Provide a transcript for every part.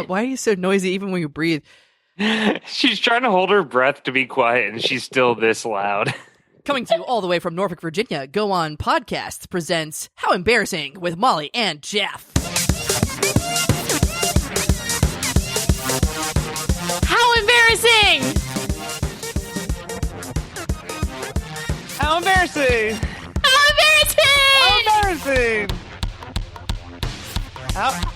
Why are you so noisy even when you breathe? She's trying to hold her breath to be quiet, and she's still this loud. Coming to you all the way from Norfolk, Virginia, Go On Podcast presents How Embarrassing with Molly and Jeff. How embarrassing! How embarrassing! How embarrassing! How embarrassing! How...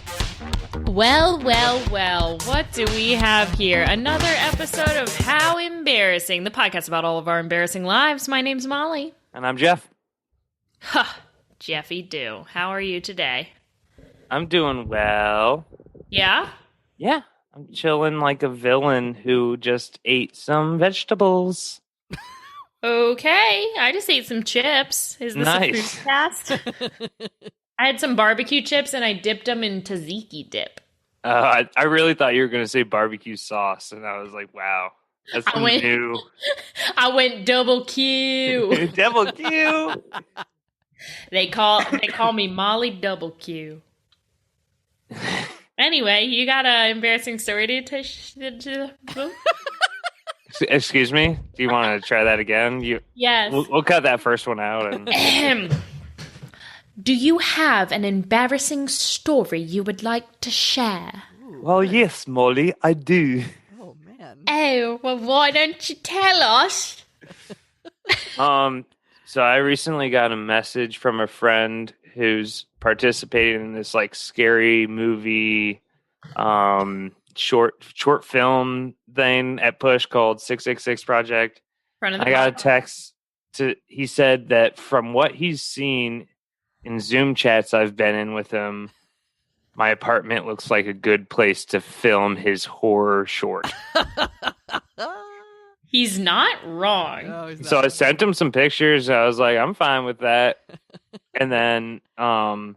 Well, what do we have here? Another episode of How Embarrassing, the podcast about all of our embarrassing lives. My name's Molly. And I'm Jeff. Huh, Jeffy do. How are you today? I'm doing well. Yeah? Yeah, I'm chilling like a villain who just ate some vegetables. Okay, I just ate some chips. Is this Nice. a food cast? I had some barbecue chips and I dipped them in tzatziki dip. I really thought you were going to say barbecue sauce, and I was like, wow. That's new. I went double Q. Double Q. They call me Molly Double Q. Anyway, you got an embarrassing story to Excuse me? Do you want to try that again? Yes. We'll cut that first one out. And do you have an embarrassing story you would like to share? well, yes, Molly, I do. Oh, man. Oh, well, why don't you tell us? So I recently got a message from a friend who's participating in this like scary movie short film thing at Push called 666 Project. Front of the I got a box. text he said that from what he's seen in Zoom chats I've been in with him, my apartment looks like a good place to film his horror short. He's not wrong. No, he's not. So I sent him some pictures. I was like, I'm fine with that. And then I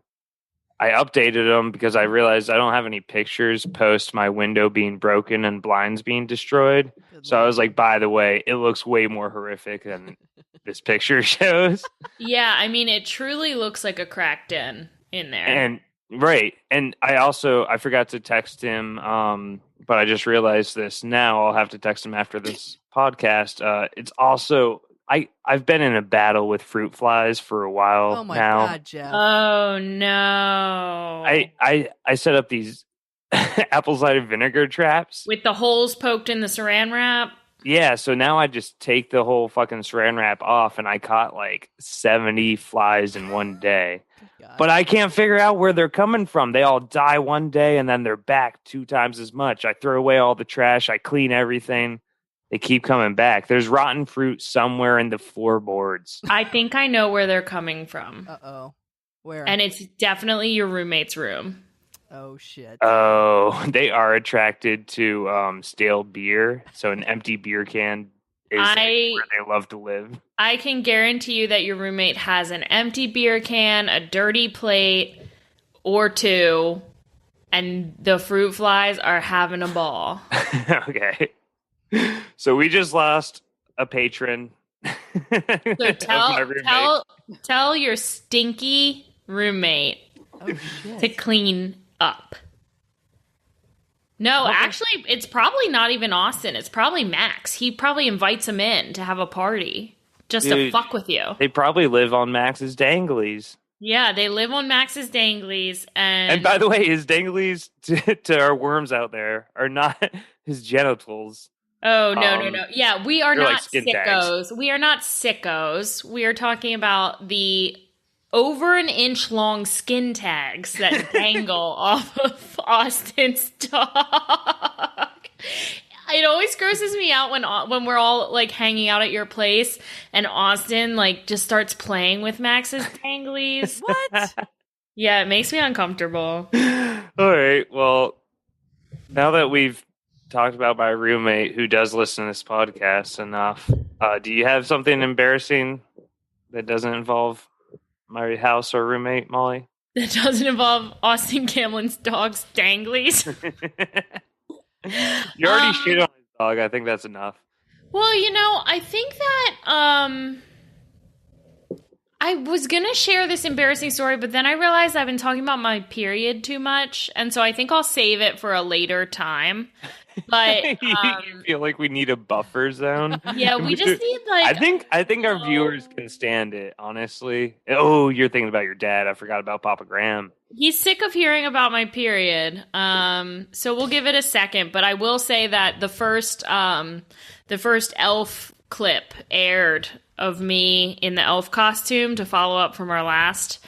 updated them because I realized I don't have any pictures post my window being broken and blinds being destroyed. So I was like, by the way, it looks way more horrific than this picture shows. Yeah, I mean, it truly looks like a cracked in there. And right. And I forgot to text him, but I just realized this now. I'll have to text him after this podcast. It's also I've been in a battle with fruit flies for a while Oh, my now. God, Jeff. Oh, no. I set up these apple cider vinegar traps. With the holes poked in the saran wrap? Yeah, so now I just take the whole fucking saran wrap off, and I caught like 70 flies in one day. God. But I can't figure out where they're coming from. They all die one day, and then they're back 2 times as much. I throw away all the trash. I clean everything. They keep coming back. There's rotten fruit somewhere in the floorboards. I think I know where they're coming from. Uh-oh. Where? And it's definitely your roommate's room. Oh, shit. Oh, they are attracted to stale beer. So an empty beer can is where they love to live. I can guarantee you that your roommate has an empty beer can, a dirty plate, or 2, and the fruit flies are having a ball. Okay. So we just lost a patron. So tell your stinky roommate Oh, shit. to clean up. No, actually, it's probably not even Austin. It's probably Max. He probably invites him in to have a party just to Dude, fuck with you. They probably live on Max's danglies. Yeah, they live on Max's danglies. And by the way, his danglies to our worms out there are not his genitals. oh, no. Yeah, we are they're not like skin sickos. We are not sickos. We are talking about the over an inch long skin tags that dangle off of Austin's dog. It always grosses me out when we're all like hanging out at your place and Austin like just starts playing with Max's danglies. What? Yeah, it makes me uncomfortable. All right. Well, now that we've talked about my roommate who does listen to this podcast enough, do you have something embarrassing that doesn't involve my house or roommate, Molly? That doesn't involve Austin Camlin's dog's danglies. You already shit on his dog. I think that's enough. Well, I think that I was going to share this embarrassing story, but then I realized I've been talking about my period too much. And so I think I'll save it for a later time. But you feel like we need a buffer zone. Yeah, we just need like. I think our viewers can stand it. Honestly. Oh, you're thinking about your dad. I forgot about Papa Graham. He's sick of hearing about my period. So we'll give it a second. But I will say that the first elf clip aired of me in the elf costume to follow up from our last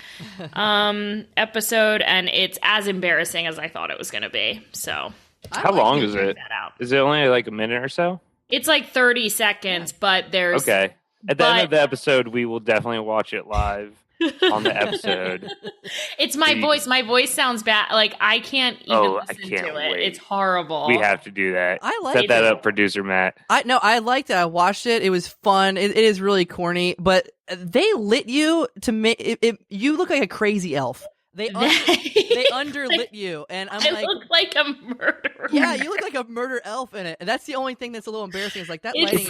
episode, and it's as embarrassing as I thought it was going to be. So. How long is it? Is it only like a minute or so? It's like 30 seconds, but there's... Okay. At the end of the episode, we will definitely watch it live on the episode. It's my voice. My voice sounds bad. Like, I can't even listen to it. Wait. It's horrible. We have to do that. I like Set that up, producer Matt. I liked it. I watched it. It was fun. It is really corny, but they lit you to make... you look like a crazy elf. They underlit you, and I look like a murderer. Yeah, you look like a murder elf in it, and that's the only thing that's a little embarrassing. Is like that lighting.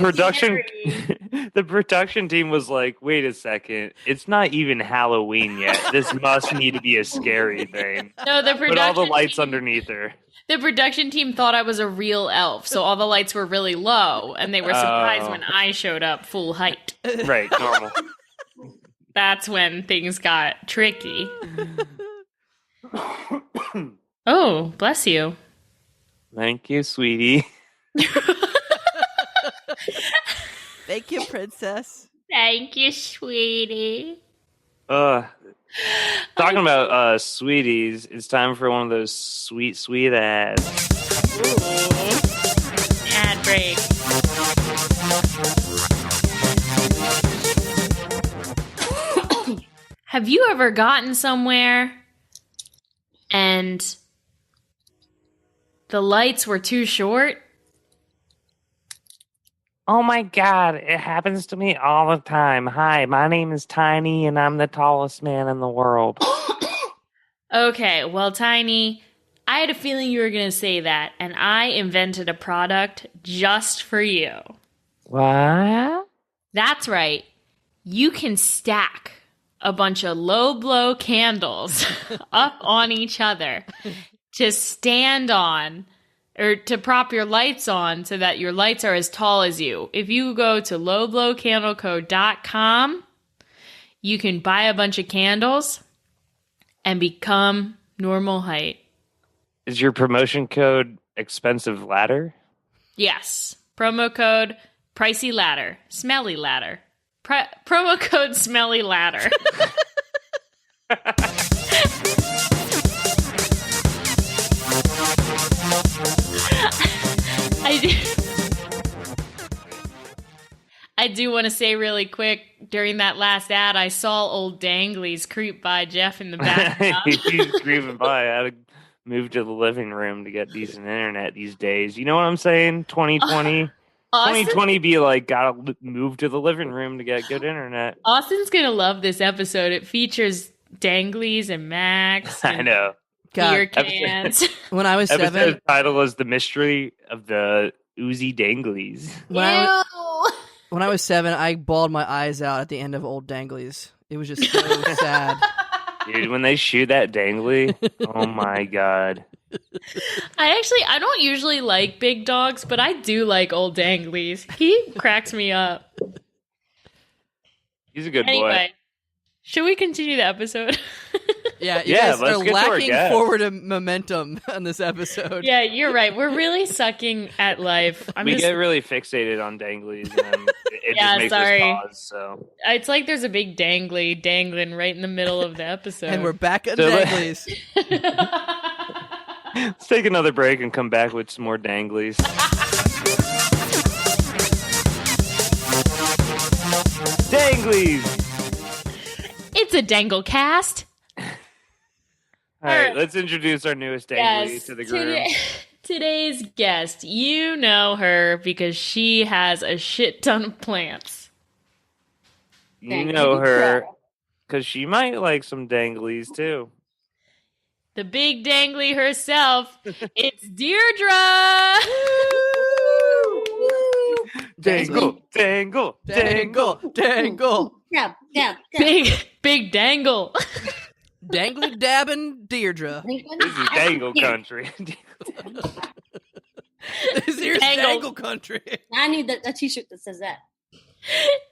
The production team was like, "Wait a second, it's not even Halloween yet. This must need to be a scary thing." No, the production. Put all the lights underneath her. The production team thought I was a real elf, so all the lights were really low, and they were surprised when I showed up full height. Right, normal. That's when things got tricky. Oh, bless you. Thank you, sweetie. Thank you, princess. Thank you, sweetie. Talking about sweeties, it's time for one of those sweet, sweet ads. Ad break. Have you ever gotten somewhere and the lights were too short? Oh my God, it happens to me all the time. Hi, my name is Tiny and I'm the tallest man in the world. Okay, well, Tiny, I had a feeling you were going to say that, and I invented a product just for you. What? That's right. You can stack a bunch of low-blow candles up on each other to stand on or to prop your lights on so that your lights are as tall as you. If you go to lowblowcandleco.com, you can buy a bunch of candles and become normal height. Is your promotion code expensive ladder? Yes. Promo code pricey ladder. Smelly ladder. Promo code smelly ladder. I do want to say really quick, during that last ad, I saw old Danglies creep by Jeff in the background. He's creeping by. I had to move to the living room to get decent internet these days. You know what I'm saying? 2020. Austin? 2020 be like, gotta move to the living room to get good internet. Austin's going to love this episode. It features Danglies and Max. And I know. beer cans. When I was 7, episode title is The Mystery of the Oozy Danglies. When I was 7, I bawled my eyes out at the end of Old Danglies. It was just so sad. Dude, when they shoot that dangly, oh my God. I don't usually like big dogs, but I do like old Danglies. He cracks me up. He's a good Anyway, boy. should we continue the episode? Yeah, you guys let's are get to our lacking guest. forward momentum on this episode. Yeah, you're right. We're really sucking at life. We get really fixated on danglies, and it Yeah, just makes sorry. us pause. So It's like there's a big dangly dangling right in the middle of the episode. And we're back at So Danglies. let's take another break and come back with some more danglies. Danglies! It's a dangle cast. All right, let's introduce our newest dangly to the group. Today's guest, you know her because she has a shit ton of plants. You know her because she might like some danglies too. The big dangly herself, it's Deirdre! Dangle, dangle, dangle. Yeah. Big dangle. Dangly dabbing Deirdre. This is dangle country. This here's dangle country. I need a t-shirt that says that.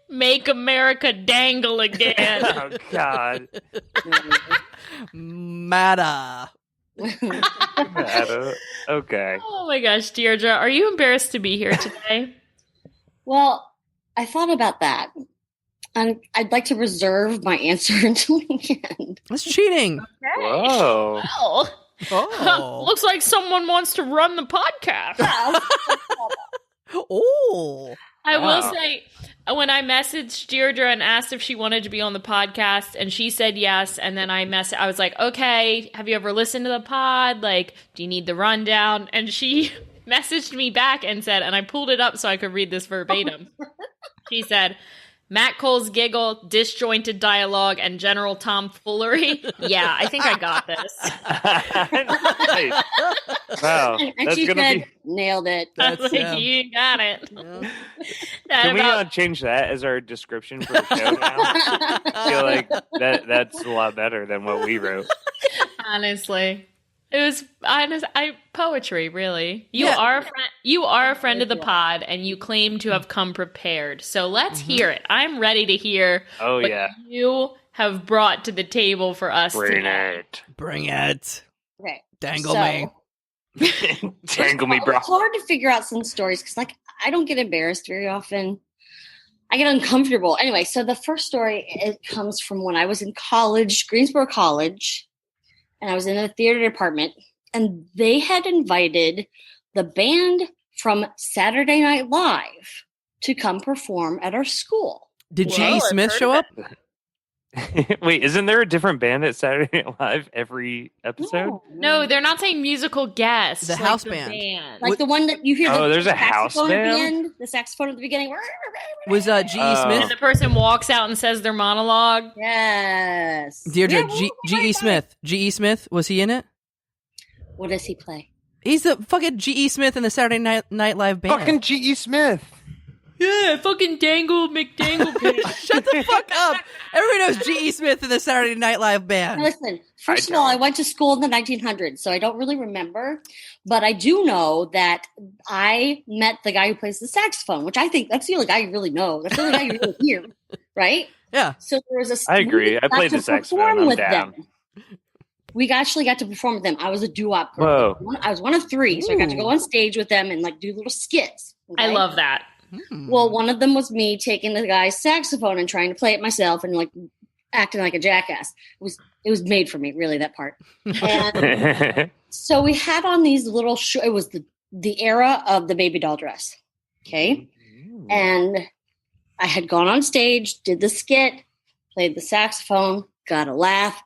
Make America dangle again. Oh, God. Mata. Okay. Oh my gosh, Deirdre, are you embarrassed to be here today? Well, I thought about that. And I'd like to reserve my answer until the end. That's cheating. Whoa. Well, Oh. looks like someone wants to run the podcast. Oh. I will Wow. say, when I messaged Deirdre and asked if she wanted to be on the podcast, and she said yes, and then I was like, okay, have you ever listened to the pod? Like, do you need the rundown? And she messaged me back and said, and I pulled it up so I could read this verbatim. She said, Matt Cole's giggle, disjointed dialogue, and general tomfoolery. Yeah, I think I got this. Nice. Wow. And That's she gonna said, be. nailed it. I was like, yeah. you got it. Yeah. Can we About- change that as our description for the show now? I feel like that's a lot better than what we wrote. Honestly. It was poetry, really. You Yeah. are a friend of the pod, and you claim to have come prepared. So let's hear it. I'm ready to hear Oh, what yeah. you have brought to the table for us Bring today. it. Bring it. Okay. Dangle So- me. Tangle me, bro. It's hard to figure out some stories because, like, I don't get embarrassed very often. I get uncomfortable. Anyway, so the first story, it comes from when I was in college, Greensboro College, and I was in the theater department, and they had invited the band from Saturday Night Live to come perform at our school. Did Whoa, G.E. I've Smith heard show of up? Wait, isn't there a different band at Saturday Night Live every episode? No, they're not saying musical guests. The like house the band. Like the one that you hear. Oh, the there's a house saxophone at the band? end, the saxophone at the beginning. Was G.E. Oh. And Smith? the person walks out and says their monologue. Yes. Deirdre, Yeah, G.E. Smith. G.E. Smith, was he in it? What does he play? He's the fucking G.E. Smith in the Saturday Night Live band. Fucking G.E. Smith. Yeah, fucking Dangle McDangle pig. Shut the fuck up. Everybody knows G.E. Smith in the Saturday Night Live band. Now listen, first of all, I went to school in the 1900s, so I don't really remember. But I do know that I met the guy who plays the saxophone, which I think that's the only guy you really know. That's the only guy you really hear, right? Yeah. So there was a. I agree. we I played got the to saxophone. perform I'm with down. them. We actually got to perform with them. I was a doo-wop girl. Whoa. I was one of three, so I got to go on stage with them and like do little skits. I okay? love that. Well, one of them was me taking the guy's saxophone and trying to play it myself and like acting like a jackass. It was made for me, really, that part. And so we had on these little it was the era of the baby doll dress. Okay. And I had gone on stage, did the skit, played the saxophone, got a laugh,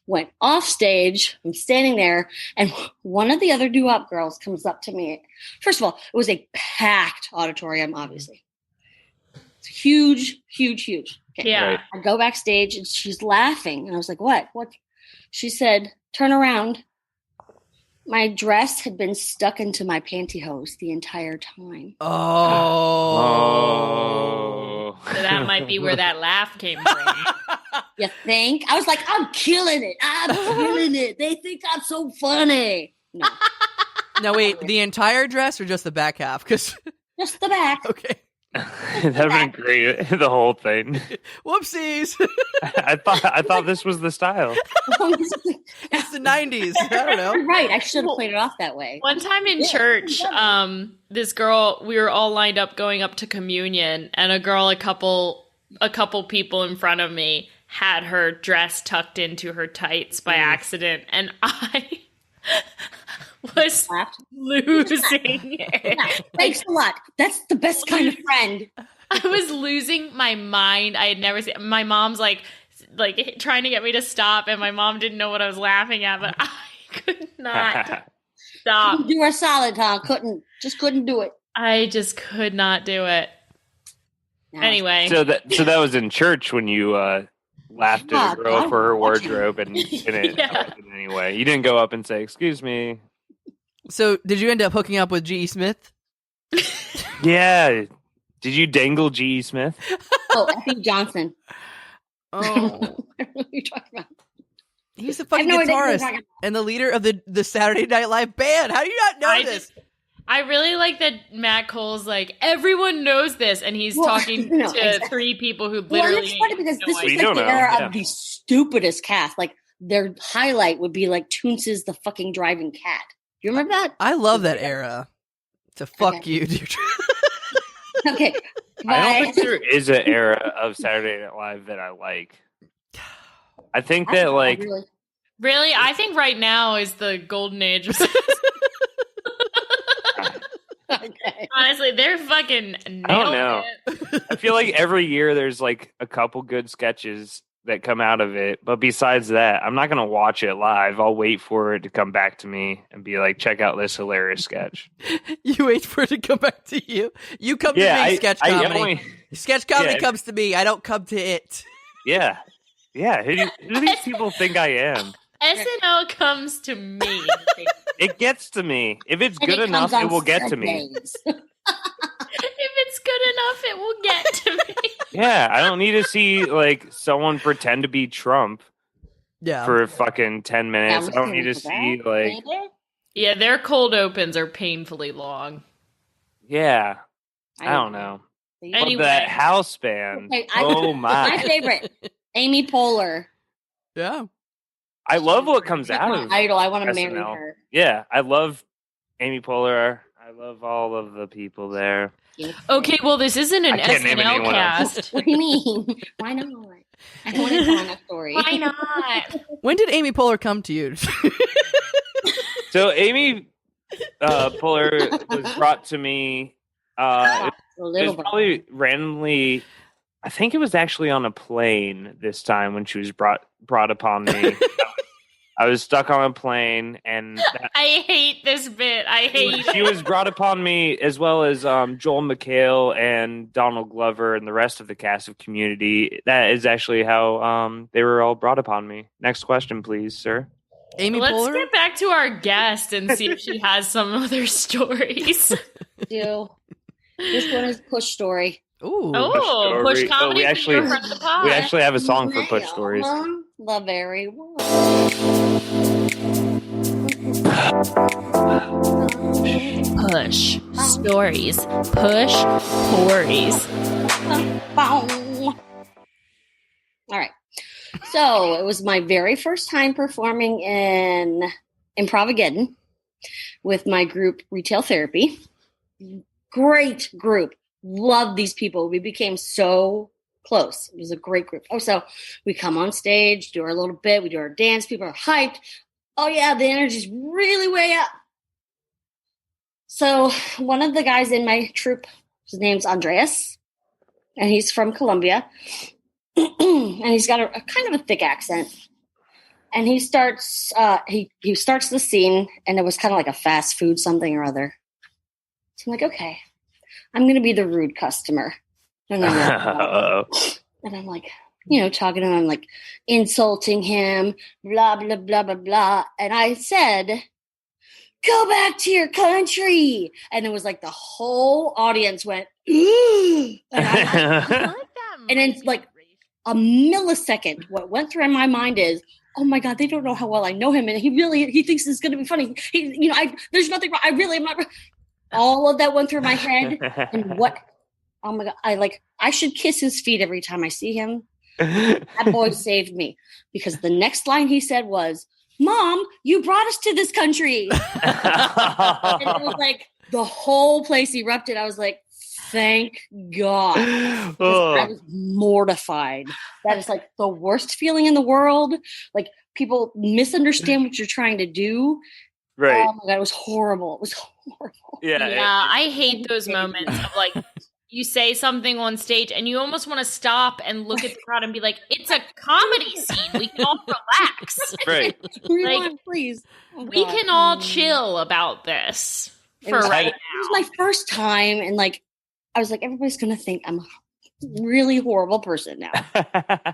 went off stage. I'm standing there, and one of the other doo-wop girls comes up to me. First of all, it was a packed auditorium, obviously. It's huge, huge, huge. Okay. Yeah. Right. I go backstage, and she's laughing. And I was like, what? What? She said, turn around. My dress had been stuck into my pantyhose the entire time. Oh. So that might be where that laugh came from. You think? I was like, I'm killing it. I'm killing it. They think I'm so funny. No, Now, wait, the entire dress or just the back half? Because, just the back. okay. That'd been great. The whole thing. Whoopsies. I thought this was the style. It's the 90s. I don't know. You're right. I should have played it off that way. One time in church, this girl, we were all lined up going up to communion, and a girl, a couple people in front of me had her dress tucked into her tights by accident, and I was Laughed. losing it. Thanks a lot. That's the best kind of friend. I was losing my mind. I had never seen. My mom's like trying to get me to stop, and my mom didn't know what I was laughing at, but I could not stop. You were solid, huh? Couldn't do it. I just could not do it. No. Anyway, So that was in church when you laughed at a girl God, for her I'm watching. wardrobe and it Yeah. anyway. You didn't go up and say, "Excuse me." So, did you end up hooking up with G.E. Smith? Yeah, Did you dangle G.E. Smith? Oh, Effie Johnson. Oh, I don't know what you're talking about. he's the fucking I have no idea what you're guitarist talking and the leader of the Saturday Night Live band. How do you not know this? I really like that Matt Cole's like, everyone knows this, and he's talking to exactly. 3 people who Well, literally. it's funny because this was We like don't the know, era yeah. of the stupidest cast. Like their highlight would be like Toonces the fucking driving cat. Do you remember that? I love that era. To fuck Okay. you, dude. Okay. I don't Bye. think there is an era of Saturday Night Live that I like. I think that like Really, I think right now is the golden age. Okay. Honestly, they're fucking nailing I don't know. it. I feel like every year there's like a couple good sketches that come out of it, but besides that, I'm not gonna watch it live. I'll wait for it to come back to me and be like, check out this hilarious sketch. You wait for it to come back to you. You come to me, sketch comedy. Sketch comedy comes to me. I don't come to it. Yeah. Who do these people think I am? SNL comes to me. It gets to me. If it's And good it enough, comes it on will get to me. Sundays. If it's good enough, it will get to me. Yeah, I don't need to see like someone pretend to be Trump Yeah. for fucking 10 minutes. Yeah, I don't need to see like Yeah, their cold opens are painfully long. yeah. I don't know. Anyway. But that house band. Okay, Oh my my. favorite, Amy Poehler. Yeah. I love what comes That's out my of idol. I want to marry SNL. her. Yeah, I love Amy Poehler. I love all of the people there. Okay, well, this isn't an I can't name SNL anyone else. cast. What do you mean? Why not? I don't want to tell that story. Why not? When did Amy Poehler come to you? So Amy Poehler was brought to me. It A was little bit. probably randomly. I think it was actually on a plane this time when she was brought upon me. I was stuck on a plane, and I hate this bit. I hate she was brought upon me, as well as Joel McHale and Donald Glover and the rest of the cast of Community. That is actually how they were all brought upon me. Next question, please, sir. Amy Let's Poehler? get back to our guest and see if she has some other stories. Do. This one is Push Story. Ooh. Oh, Push Push Story. Comedy. We actually- Friend of the pod. We actually have a song for Push Stories. The very one. Push stories. Push stories. All right. So it was my very first time performing in Improvageddon with my group Retail Therapy. Great group. Love these people. We became so close. It was a great group. Oh, so we come on stage, do our little bit, we do our dance, people are hyped. Oh yeah, the energy's really way up. So one of the guys in my troupe, his name's Andreas, and he's from Colombia. And he's got a kind of a thick accent. And he starts he starts the scene, and it was kind of like a fast food something or other. So I'm like, okay, I'm going to be the rude customer. And I'm like, talking to him, I'm like insulting him, blah, blah, blah, blah, blah. And I said, go back to your country. And it was like the whole audience went, ooh. And and then like a millisecond, what went through my mind is, oh my God, they don't know how well I know him. And he thinks it's going to be funny. There's nothing wrong. I really am not. All of that went through my head. And what? Oh my God. I should kiss his feet every time I see him. That boy saved me, because the next line he said was, Mom, you brought us to this country. And it was like the whole place erupted. I was like, thank God. I was mortified. That is like the worst feeling in the world. Like, people misunderstand what you're trying to do. Right. Oh my God, it was horrible. It was horrible. Yeah, I hate those moments of like, you say something on stage and you almost want to stop and look at the crowd and be like, it's a comedy scene. We can all relax. Right. Rewind, please. Oh, We God. can all chill about this It for was- right It was my first time, and I was like, everybody's gonna think I'm a really horrible person now,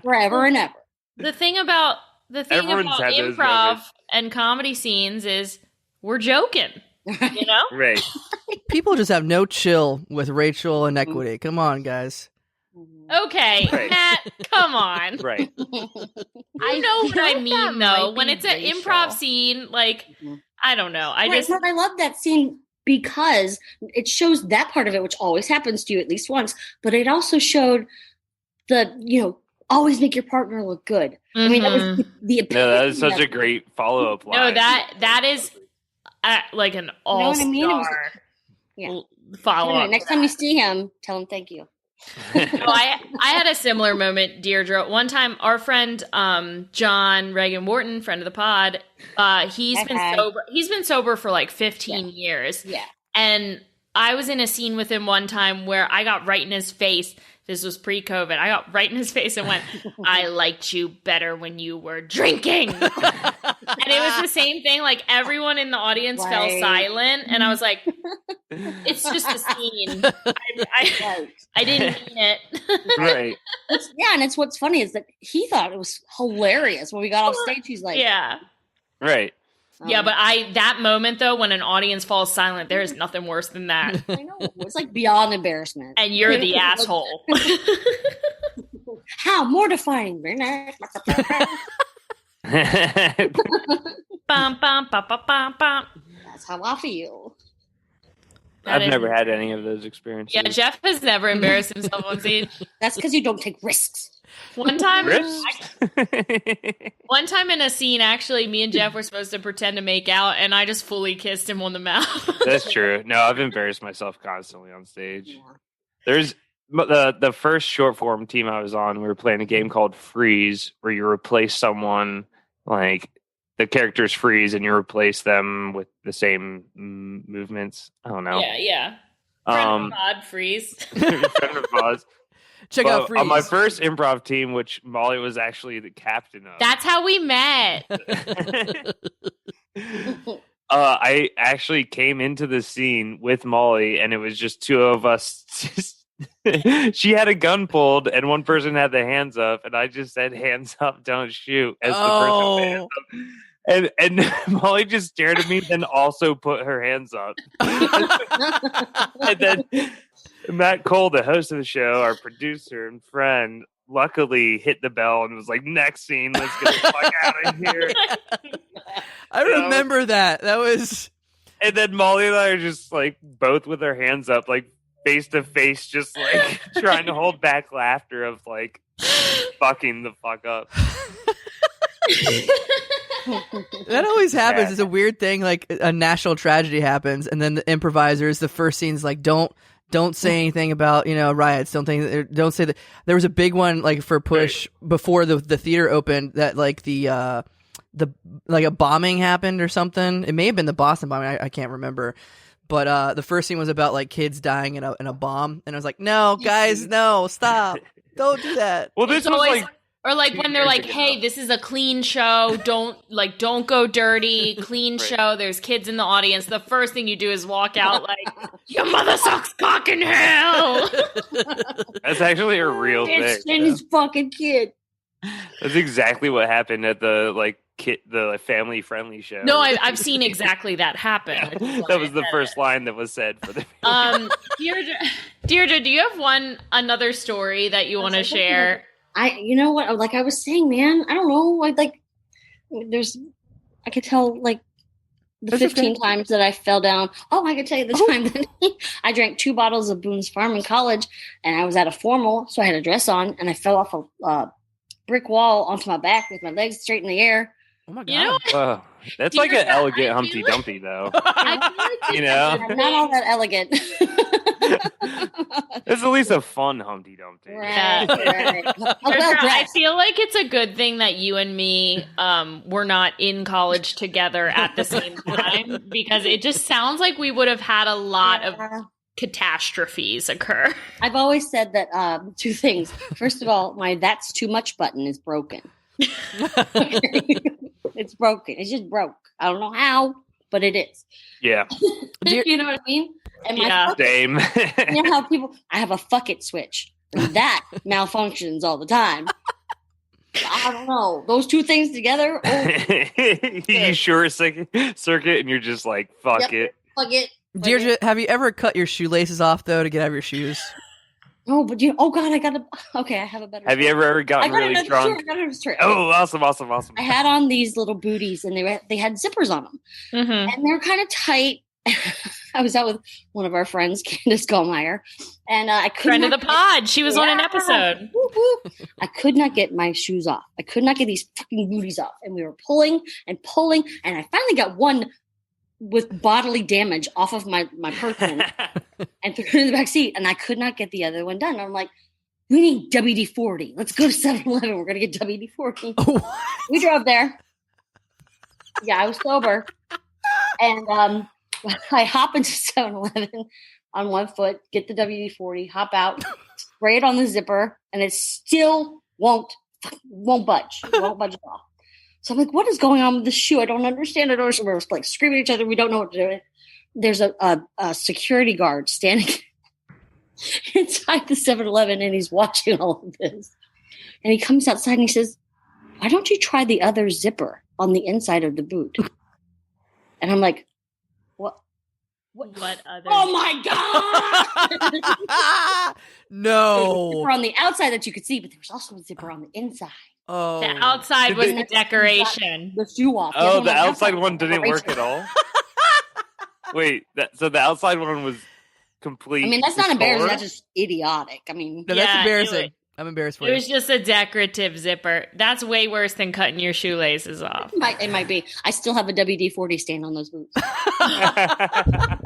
forever and ever. The thing about Everyone's had those improv moments. and comedy scenes is we're joking, you know? Right. People just have no chill with racial inequity. Come on, guys. Okay, Right. Matt, come on. Right. I know what I mean, though. When it's an improv scene, like, I don't know. I love that scene because it shows that part of it, which always happens to you at least once, but it also showed always make your partner look good. I mean, that was the opinion. No, that is such a great follow-up line. No, that is like an all-star follow-up. Next time you see him, tell him thank you. I had a similar moment, Deirdre. One time, our friend John Reagan Wharton, friend of the pod, he's been sober for like 15 years. Yeah. And I was in a scene with him one time where I got right in his face. This was pre-COVID. I got right in his face and went, "I liked you better when you were drinking." And it was the same thing. Like, everyone in the audience fell silent. And I was like, it's just a scene. I didn't mean it. Right. And it's what's funny is that he thought it was hilarious when we got off stage. He's like, yeah. Right. Yeah, but that moment, though, when an audience falls silent, there is nothing worse than that. I know. It's like beyond embarrassment. And you're the asshole. How mortifying. Bum, bum, ba, ba, bum, bum. That's how I feel. I've never had any of those experiences. Yeah, Jeff has never embarrassed himself on stage. That's because you don't take risks. One time in a scene, actually, me and Jeff were supposed to pretend to make out, and I just fully kissed him on the mouth. That's true. No, I've embarrassed myself constantly on stage. Yeah. There's the first short form team I was on, we were playing a game called Freeze, where you replace someone, like the characters freeze and you replace them with the same movements. I don't know. Yeah. Friend of pod, Freeze. Friend of pod. Check out Freeze. On my first improv team, which Molly was actually the captain of. That's how we met. I actually came into the scene with Molly, and it was just two of us. She had a gun pulled, and one person had the hands up, and I just said, "Hands up, don't shoot," as the person with hands up. And Molly just stared at me, then also put her hands up. And then Matt Cole, the host of the show, our producer and friend, luckily hit the bell and was like, "Next scene, let's get the fuck out of here." I remember that. That was... And then Molly and I are just like both with our hands up, like face to face, just like trying to hold back laughter of like fucking the fuck up. That always happens. It's a weird thing. Like, a national tragedy happens, and then the improvisers, the first scene's like, don't say anything about, riots. Don't say that. There was a big one, like, for Push before the theater opened, that like the like a bombing happened or something. It may have been the Boston bombing. I can't remember. But the first scene was about like kids dying in a bomb, and I was like, "No, guys, no, stop, don't do that." Well, this was like. Or like when they're like, "Hey, this is a clean show. Don't go dirty. Clean show. There's kids in the audience." The first thing you do is walk out like, "Your mother sucks cock in hell." That's actually a real thing. His fucking kid. That's exactly what happened at the family friendly show. No, I've seen exactly that happen. That was the first line that was said for the. Deirdre, do you have another story that you want to share? You know what? Like I was saying, man, I don't know. I could tell like the 15 times that I fell down. Oh, I could tell you the time that I drank 2 bottles of Boone's Farm in college, and I was at a formal, so I had a dress on, and I fell off a brick wall onto my back with my legs straight in the air. Oh my god! That's like an elegant Humpty Dumpty, though. I'm not all that elegant. It's at least a fun Humpty Dumpty. Right. I feel like it's a good thing that you and me were not in college together at the same time, because it just sounds like we would have had a lot of catastrophes occur. I've always said that 2 things. First of all, my "that's too much" button is broken. It's broken. It's just broke. I don't know how, but it is. Yeah. You know what I mean? And same. You know how I have a fuck it switch. And that malfunctions all the time. I don't know. Those 2 things together. You short circuit and you're just like, fuck it. Fuck it. Deirdre, have you ever cut your shoelaces off though to get out of your shoes? No, but oh God, I have a better. Have you ever gotten really drunk? I got another story. Oh, awesome. I had on these little booties, and they had zippers on them, and they're kind of tight. I was out with one of our friends, Candace Gallmeyer, and I couldn't. Friend of the pod. She was on an episode. I could not get my shoes off. I could not get these fucking booties off, and we were pulling, and I finally got one with bodily damage off of my person and threw it in the back seat, and I could not get the other one done. I'm like, we need WD-40. Let's go to 7-Eleven. We're going to get WD-40. We drove there. Yeah, I was sober. And I hop into 7-Eleven on one foot, get the WD-40, hop out, spray it on the zipper, and it still won't budge. It won't budge at all. So I'm like, what is going on with this shoe? I don't understand it. We're like screaming at each other. We don't know what to do. There's a security guard standing inside the 7-Eleven, and he's watching all of this. And he comes outside and he says, why don't you try the other zipper on the inside of the boot? And I'm like, what other? Oh my God! No. Zipper on the outside that you could see, but there was also a zipper on the inside. Oh. The outside was the decoration. The shoe off. Oh, the outside one didn't work at all? Wait, so the outside one was complete. I mean, that's not embarrassing. That's just idiotic. I mean, No, that's embarrassing. I'm embarrassed for It you. was just a decorative zipper. That's way worse than cutting your shoelaces off. It might be. I still have a WD-40 stain on those boots. I'll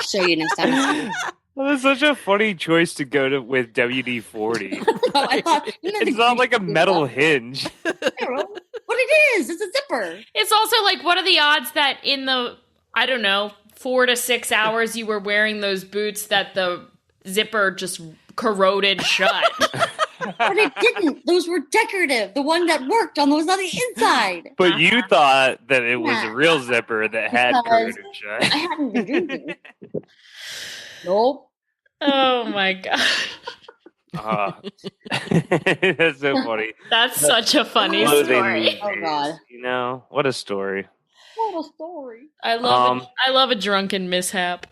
show you next time. Well, that's such a funny choice to go with WD-40. I thought, It's not like a metal hinge. What it is, it's a zipper. It's also like, what are the odds that in the, I don't know, 4 to 6 hours you were wearing those boots that the zipper just corroded shut? But it didn't. Those were decorative. The one that worked on was on the inside. But you thought that it was a real zipper that had corroded shut. I hadn't been drinking. Nope. Oh my God. That's so funny. That's such a funny Clothing story. these Oh, days, God. You know, what a story. What a story. I love a drunken mishap.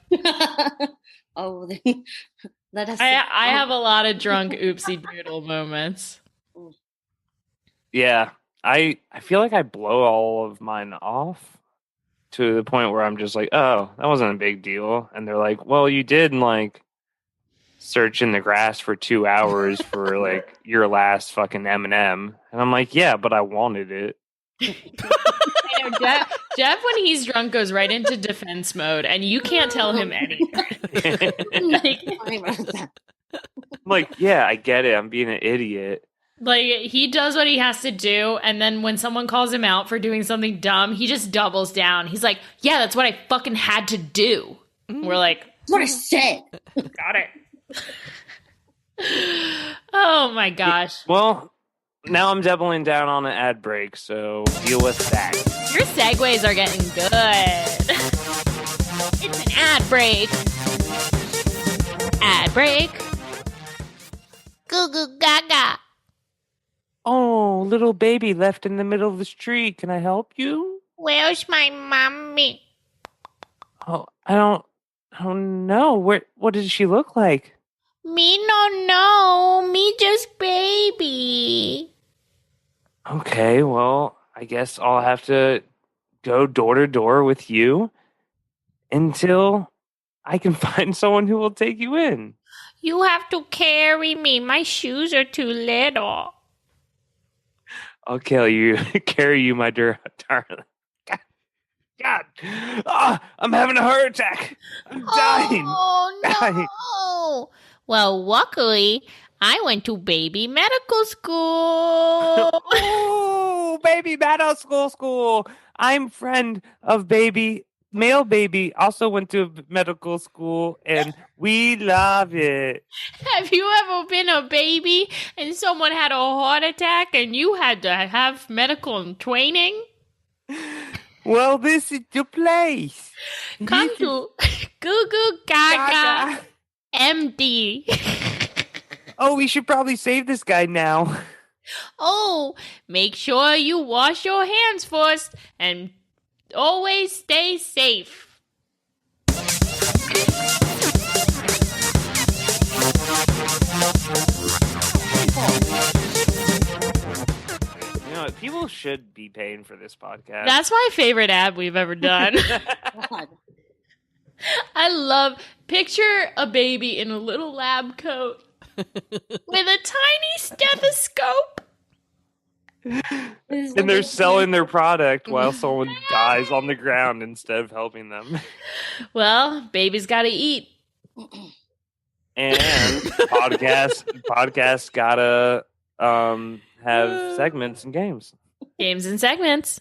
Oh, let us. I have a lot of drunk oopsie doodle moments. Yeah, I feel like I blow all of mine off to the point where I'm just like, oh, that wasn't a big deal. And they're like, well, you did like search in the grass for 2 hours for like your last fucking M&M. And I'm like, yeah, but I wanted it. I know, Jeff, when he's drunk, goes right into defense mode, and you can't tell him anything. Like, yeah, I get it. I'm being an idiot. Like, he does what he has to do, and then when someone calls him out for doing something dumb, he just doubles down. He's like, yeah, that's what I fucking had to do. We're like, That's what I said. got it. Oh my gosh. Well, now I'm doubling down on an ad break, so deal with that. Your segues are getting good. It's an ad break. Ad break. Goo goo gaga. Oh, little baby left in the middle of the street. Can I help you? Where's my mommy? Oh, I don't know. What does she look like? Me no know. Me just baby. Okay, well, I guess I'll have to go door to door with you until I can find someone who will take you in. You have to carry me. My shoes are too little. I'll carry you, my darling. God. I'm having a heart attack. I'm dying. Oh, no. Dying. Well, luckily, I went to baby medical school. Oh, baby medical school. I'm friend of male baby, also went to medical school, and we love it. Have you ever been a baby and someone had a heart attack and you had to have medical training? Well, this is the place. Come to Goo Goo Gaga MD. Oh, we should probably save this guy now. Oh, make sure you wash your hands first and always stay safe. You know, people should be paying for this podcast. That's my favorite ad we've ever done. God. I love picture a baby in a little lab coat with a tiny stethoscope. And they're selling their product while someone dies on the ground instead of helping them. Well, baby's got to eat. And podcasts gotta have segments and games. Games and segments.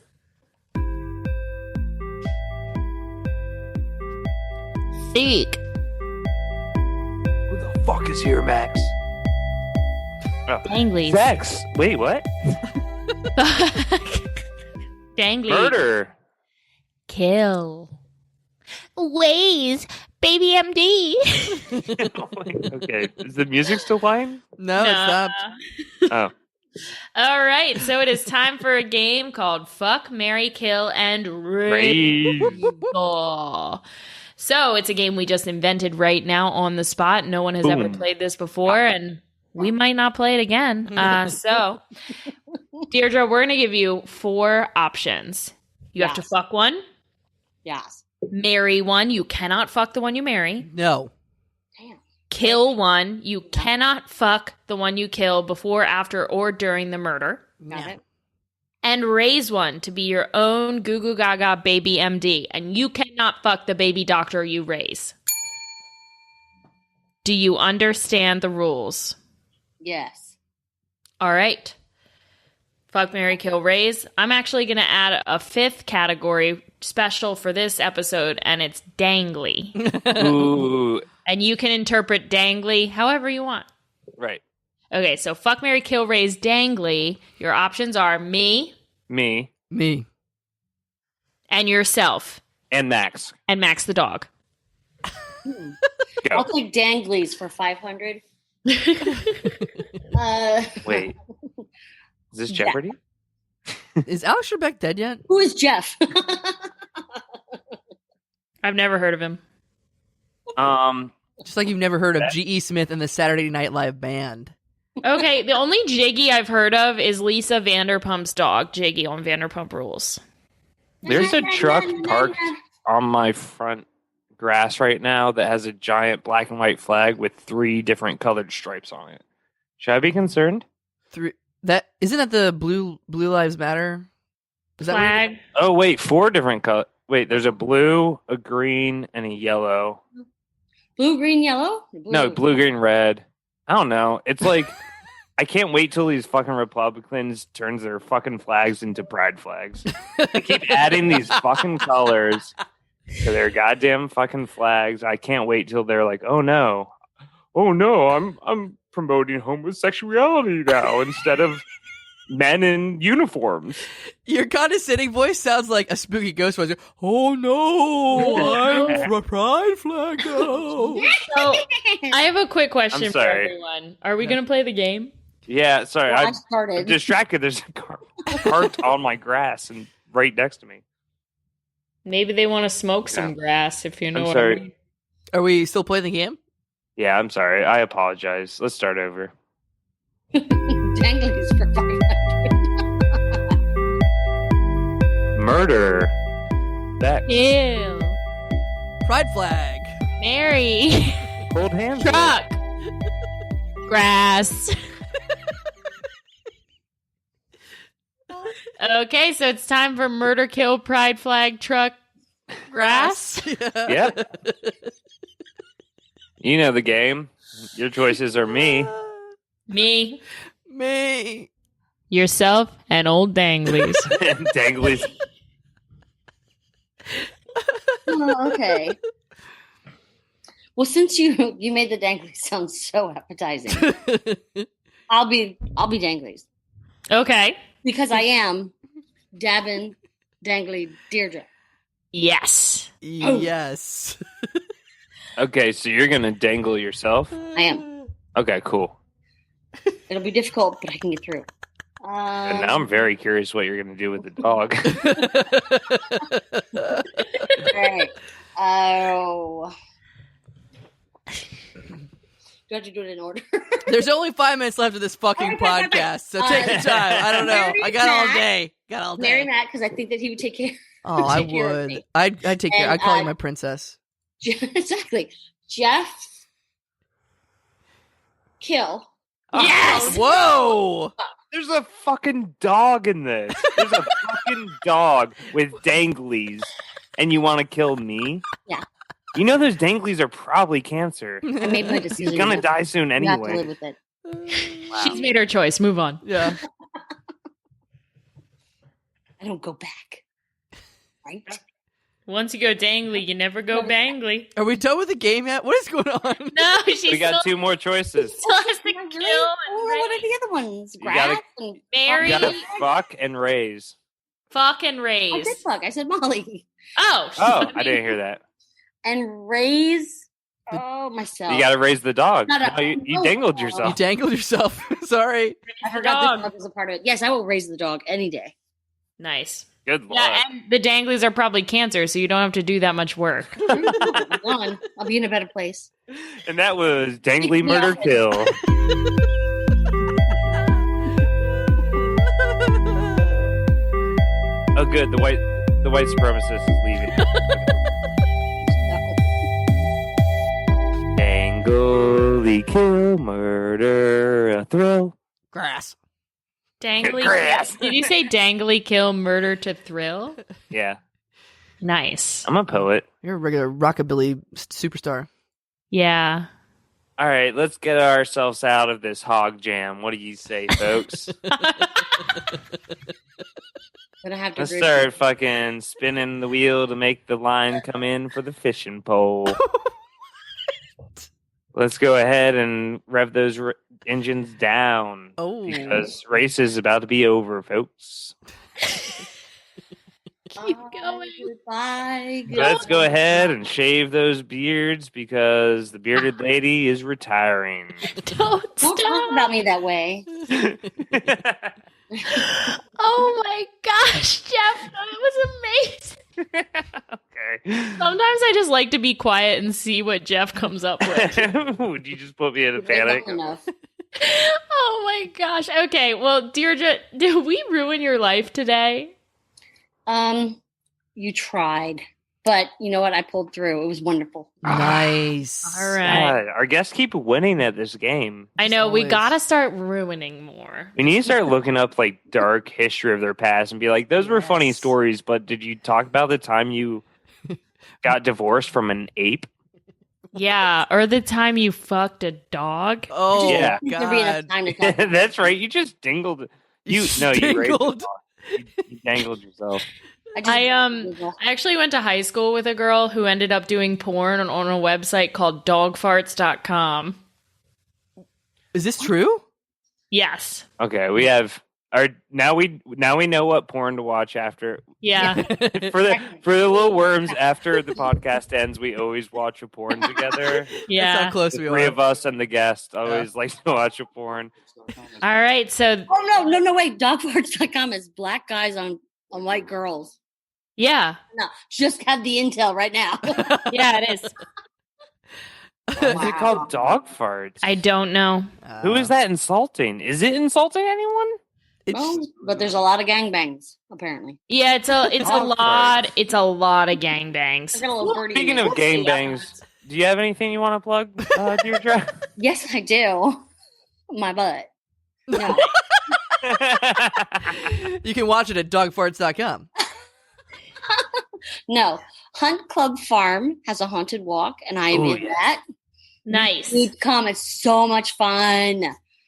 Seek. Who the fuck is here, Max? Danglies. Sex. Wait, what? Danglies. Murder. Kill. Ways. Baby MD. Okay, is the music still playing? No, it stopped. Oh. All right, so it is time for a game called Fuck, Marry, Kill, and Raise. So it's a game we just invented right now on the spot. No one has ever Boom. played this before, and we might not play it again. So, Deirdre, we're going to give you 4 options. You have to Yes. fuck one, Yes. marry one. You cannot fuck the one you marry. No. Damn. Kill one. You cannot fuck the one you kill before, after, or during the murder. Got it. And raise one to be your own goo goo gaga baby MD. And you cannot fuck the baby doctor you raise. Do you understand the rules? Yes. All right. Fuck, marry, kill, raise. I'm actually going to add a 5th category special for this episode, and it's dangly. Ooh. And you can interpret dangly however you want. Right. Okay, so fuck, marry, kill, raise, dangly. Your options are me Me Me. and yourself and Max. and Max the dog. Go. I'll take danglies for 500. Wait. Is this Jeopardy? Is Alex Trebek dead yet? Who is Jeff? I've never heard of him. Just like you've never heard of G.E. Smith and the Saturday Night Live Band. Okay, the only Jiggy I've heard of is Lisa Vanderpump's dog, Jiggy on Vanderpump Rules. There's a truck parked on my front grass right now that has a giant black and white flag with 3 different colored stripes on it. Should I be concerned? That isn't that the Blue Lives Matter? Is that Flag. Oh, wait, 4 different colors. Wait, there's a blue, a green, and a yellow. Blue, green, yellow? No, blue, green, red. I don't know. It's like, I can't wait till these fucking Republicans turns their fucking flags into pride flags. They keep adding these fucking colors to their goddamn fucking flags. I can't wait till they're like, oh no, I'm promoting homosexuality now instead of men in uniforms. Your condescending voice sounds like a spooky ghost voice. Oh no, I'm a pride flag now. So, I have a quick question I'm for sorry. everyone. Are we going to play the game? Yeah, sorry, I I'm started. distracted. There's a car parked on my grass and right next to me. Maybe they want to smoke some Yeah. grass, if you know I'm what sorry. I mean. Are we still playing the game? Yeah, I'm sorry. I apologize. Let's start over. Danglies for 500. Murder. Sex. Ew. Pride flag. Mary. Hold hands. Truck. Grass. Okay, so it's time for murder, kill, pride flag, truck, grass. Yeah. You know the game. Your choices are me. Me, Me. yourself, and old danglies. And Danglies. Oh, okay. Well, since you made the danglies sound so appetizing, I'll be danglies Okay. because I am dabbing dangly Deirdre. Yes. Yes. Okay, so you're going to dangle yourself? I am. Okay, cool. It'll be difficult, but I can get through. And now I'm very curious what you're going to do with the dog. All right. Oh, Do I have to do it in order? There's only 5 minutes left of this fucking Right. podcast, so take your time. I don't know. Mary I got all Matt. day. Got all Marry day. Matt because I think that he would take care. Oh, I take care of would. me. I'd take care. And, I'd call you my princess. Exactly. Jeff. Kill. Yes! Whoa! There's a fucking dog in this. There's a fucking dog with danglies, and you want to kill me? Yeah. You know those danglies are probably cancer. I made my decision. He's gonna die soon You have to anyway. live with it. She's made her choice. Move on. Yeah. I don't go back. Right? Once you go dangly, you never go bangly. Are we done with the game yet? What is going on? No, she's We got two more choices. still has to Not kill really? Or what are the other ones? You gotta- Grass and Mary. You gotta fuck and raise. fuck and I raise. did fuck. I said Molly. Oh, Oh, I didn't hear that. And raise myself. You gotta raise the dog. No, No, you no. dangled You yourself. dangled yourself. Sorry. I forgot dog. the dog was a part of it. Yes, I will raise the dog any day. Nice. Good luck. Yeah, and the danglies are probably cancer, so you don't have to do that much work. I'm gone. I'll be in a better place. And that was Dangly Murder Yeah. Kill. Oh, good. The white supremacist is leaving. Dangly kill, murder, a thrill. Grass. Dangly. Grass. Did you say dangly kill murder to thrill? Yeah, Nice. I'm a poet. You're a regular rockabilly superstar. Yeah. All right, let's get ourselves out of this hog jam. What do you say, folks? Gonna have to Let's agree. start fucking spinning the wheel to make the line come in for the fishing pole. Let's go ahead and rev those engines down. Oh. Because race is about to be over, folks. Keep going. Goodbye. Let's go ahead and shave those beards because the bearded lady is retiring. Don't Don't talk stop. about me that way. Oh my gosh, Jeff, that was amazing. Okay. Sometimes I just like to be quiet and see what Jeff comes up with. Would you just put me in a You've been panic? long enough. Oh my gosh. Okay, well, Deirdre, did we ruin your life today? You tried, but you know what? I pulled through. It was wonderful. Nice. All right. God, our guests keep winning at this game. I know, we Always. gotta start ruining more. We need to start looking up like dark history of their past and be like, those were funny Yes. stories, but did you talk about the time you got divorced from an ape? Yeah, or the time you fucked a dog. Oh, Yeah. There'd be enough God. time to talk. That's right. You just dingled. You raised the Dingled. dog. You dangled yourself. I actually went to high school with a girl who ended up doing porn on a website called dogfarts.com. Is this true? Yes. Okay, we have our now we know what porn to watch after Yeah. for the little worms after the podcast ends. We always watch a porn together. That's Yeah. how close The we three are. of us and the guest always like to watch a porn. All right. So, Oh no! Wait, dogfarts.com is black guys on white girls. yeah. No, just had the intel right now. Yeah, it is. Why is it called dog farts? I don't know. Who is that insulting? Is it insulting anyone? Well, but there's a lot of gangbangs apparently. Yeah, it's a Dog lot. farts. It's a lot of I gangbangs. got a little birdie. Speaking in of there. gangbangs, do you have anything you want to plug, Deirdre? Yes, I do. My butt. No. You can watch it at dogfarts.com. No. Hunt Club Farm has a haunted walk, and I am Oh, in yeah. that. Nice. You'd come. It's so much fun.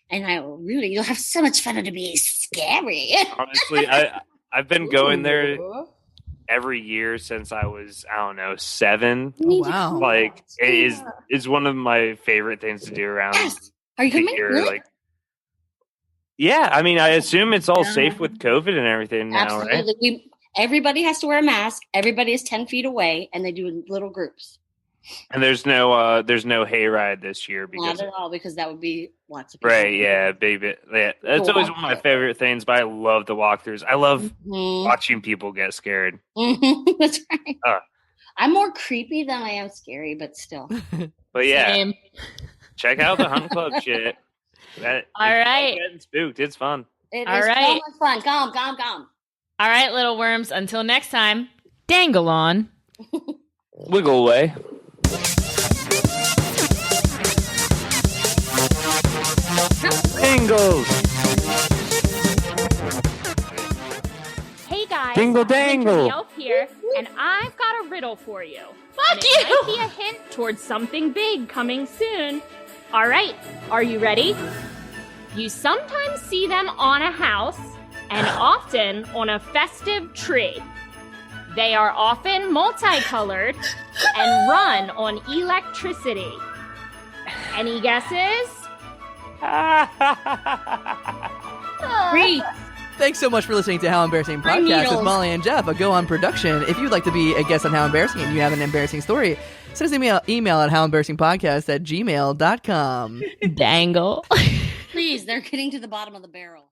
And you'll have so much fun. It'll be scary. Honestly, I've been going there every year since I was, I don't know, 7. Oh, wow. Like it is one of my favorite things to do around Yes. Are you the coming? year. Really? Like, yeah, I mean, I assume it's all safe with COVID and everything now, right? Absolutely. Everybody has to wear a mask. Everybody is 10 feet away, and they do in little groups. And there's no hayride this year because Not at all, because that would be lots of people. right, yeah, baby, yeah. That's always one of my favorite things. But I love the walkthroughs. I love Mhm. watching people get scared. Mhm. That's right. Uh. I'm more creepy than I am scary, but still. But yeah, Same. Check out the Hunt Club shit. All right. Getting spooked. It's fun. It All is right. so much fun. Come. All right, little worms. Until next time, dangle on. Wiggle away. Dingles. Hey guys, Dingle dangle. Yelp here, and I've got a riddle for you. Fuck and you! It might be a hint towards something big coming soon. All right, are you ready? You sometimes see them on a house and often on a festive tree. They are often multicolored and run on electricity. Any guesses? Read. Thanks so much for listening to How Embarrassing Podcast with needles. Molly and Jeff, a Go On production. If you'd like to be a guest on How Embarrassing and you have an embarrassing story, send us an email at howembarrassingpodcast@gmail.com. Dangle. Please, they're getting to the bottom of the barrel.